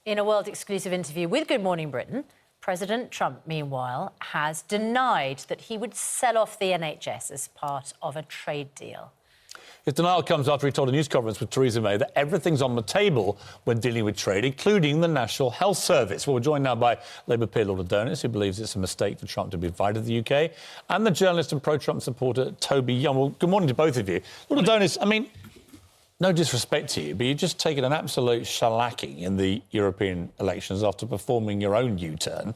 In a world-exclusive interview with Good Morning Britain, President Trump, meanwhile, has denied that he would sell off the NHS as part of a trade deal. His denial comes after he told a news conference with Theresa May that everything's on the table when dealing with trade, including the National Health Service. Well, we're joined now by Labour peer Lord Adonis, who believes it's a mistake for Trump to be invited to the UK, and the journalist and pro-Trump supporter Toby Young. Well, good morning to both of you. Lord Adonis, I mean, no disrespect to you, but you've just taken an absolute shellacking in the European elections after performing your own U-turn.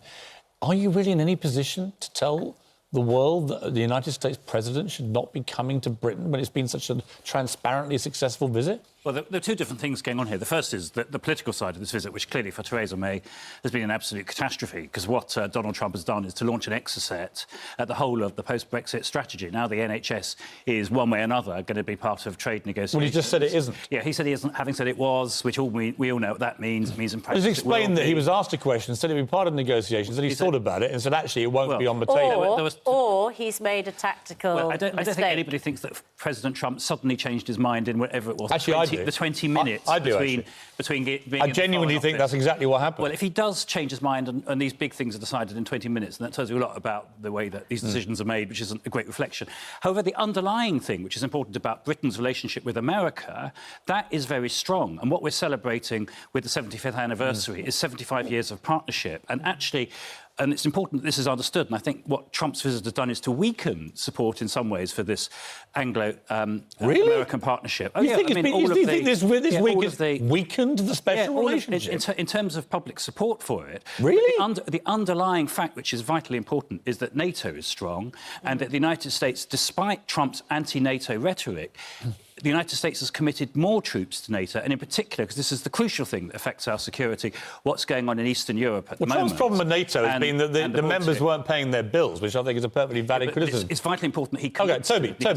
Are you really in any position to tell the world that the United States president should not be coming to Britain when it's been such a transparently successful visit? Well, there are two different things going on here. The first is the political side of this visit, which clearly for Theresa May has been an absolute catastrophe, because what Donald Trump has done is to launch an exocet at the whole of the post-Brexit strategy. Now the NHS is, one way or another, going to be part of trade negotiations. Well, he just said it isn't. Yeah, he said he isn't, having said it was, which we all know what that means. It means in practice He's explained that he was asked a question, said he'd be part of negotiations, and he thought about it and said, actually, it won't be on the table. Or he's made a tactical I don't mistake. think anybody thinks that President Trump suddenly changed his mind in whatever it was. Actually, I do. The 20 minutes between being I genuinely think that's exactly what happened. Well, if he does change his mind and these big things are decided in 20 minutes, then that tells you a lot about the way that these decisions are made, which isn't a great reflection. However, the underlying thing, which is important about Britain's relationship with America, that is very strong. And what we're celebrating with the 75th anniversary is 75 years of partnership. And actually, and it's important that this is understood, and I think what Trump's visit has done is to weaken support in some ways for this Anglo-American partnership. You think this week has weakened the special relationship? In terms of public support for it. Really? The underlying fact, which is vitally important, is that NATO is strong and that the United States, despite Trump's anti-NATO rhetoric, the United States has committed more troops to NATO, and in particular, because this is the crucial thing that affects our security, what's going on in Eastern Europe at the moment. Trump's problem with NATO has been that the members weren't paying their bills, which I think is a perfectly valid criticism. It's vitally important that he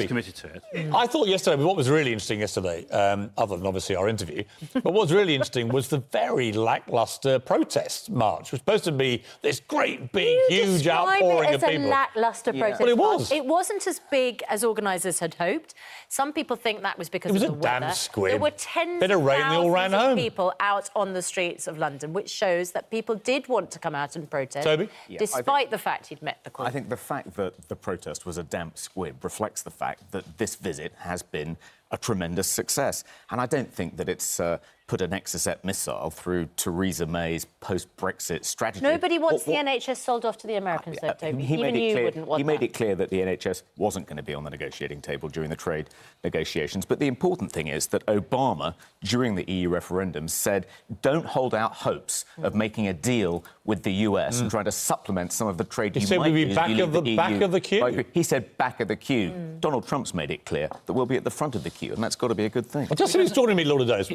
committed to it. I thought yesterday, what was really interesting yesterday, other than obviously our interview, but what was really interesting was the very lacklustre protest march. It was supposed to be this great, big, huge outpouring of people. It was a lacklustre protest Well, it was. It wasn't as big as organisers had hoped. Some people think that was because of the weather. It was a damn squib. There were tens Bit of rain, they all ran home. of people out on the streets of London, which shows that people did want to come out and protest, Toby? despite the fact he'd met the Queen. I think the fact that the protest was a damp squib reflects the fact that this visit has been a tremendous success. And I don't think that it's put an exocet missile through Theresa May's post-Brexit strategy. Nobody wants the NHS sold off to the Americans, though, Toby. Even you wouldn't want that. He made it clear that the NHS wasn't going to be on the negotiating table during the trade negotiations. But the important thing is that Obama, during the EU referendum, said, don't hold out hopes of making a deal with the US and trying to supplement some of the trade He said we'd be back of the queue. He said back of the queue. Donald Trump's made it clear that we'll be at the front of the queue, and that's got to be a good thing. Well, just seems extraordinary, Lord Adonis.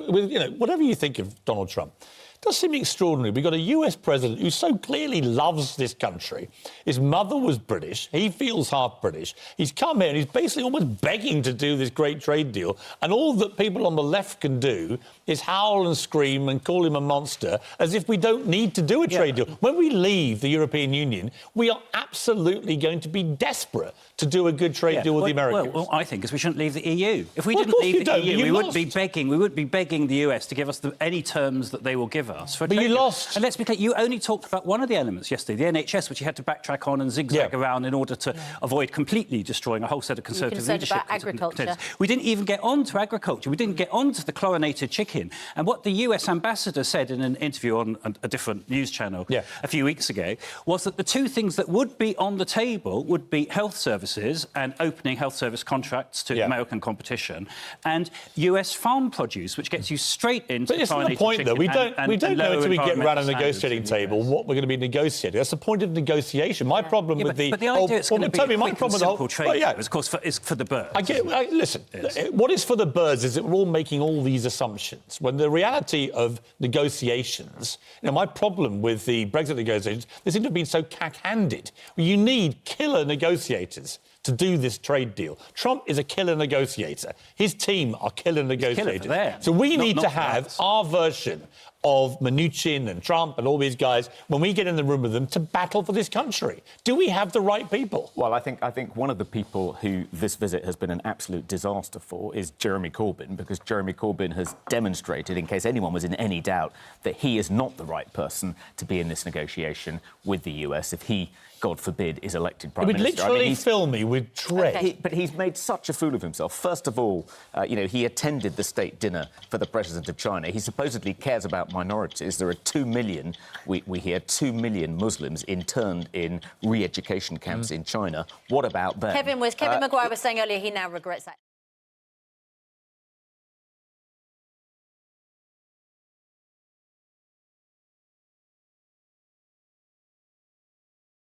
Whatever you think of Donald Trump, it does seem extraordinary. We've got a US president who so clearly loves this country. His mother was British. He feels half British. He's come here and he's basically almost begging to do this great trade deal. And all that people on the left can do is howl and scream and call him a monster, as if we don't need to do a trade deal. When we leave the European Union, we are absolutely going to be desperate to do a good trade deal with the Americans. Well, I think is we shouldn't leave the EU. If we didn't leave the EU, we would be begging the US to give us any terms that they will give us. For but you lost. And let's be clear, you only talked about one of the elements yesterday, the NHS, which you had to backtrack on and zigzag around in order to avoid completely destroying a whole set of Conservative leadership. About agriculture. We didn't even get on to agriculture. We didn't get on to the chlorinated chicken. And what the US ambassador said in an interview on a different news channel a few weeks ago was that the two things that would be on the table would be health services and opening health service contracts to American competition, and US farm produce, which gets you straight into the chlorinated chicken. But isn't the point, though? We don't know until we get round a negotiating table what we're going to be negotiating. That's the point of negotiation. My problem with the... But the idea it's going to be a quick and simple trade, of course, is for the birds. Listen, what is for the birds is that we're all making all these assumptions, when the reality of negotiations... my problem with the Brexit negotiations, they seem to have been so cack-handed. You need killer negotiators to do this trade deal. Trump is a killer negotiator. His team are killer negotiators. Killer for them. So we need to have our version of Mnuchin and Trump and all these guys when we get in the room with them to battle for this country? Do we have the right people? Well, I think one of the people who this visit has been an absolute disaster for is Jeremy Corbyn, because Jeremy Corbyn has demonstrated, in case anyone was in any doubt, that he is not the right person to be in this negotiation with the US if he, God forbid, is elected Prime Minister. He would literally fill me with dread. Okay. But he's made such a fool of himself. First of all, he attended the state dinner for the President of China. He supposedly cares about minorities. There are 2 million, we hear, 2 million Muslims interned in re-education camps in China. What about them? Kevin Maguire was saying earlier he now regrets that.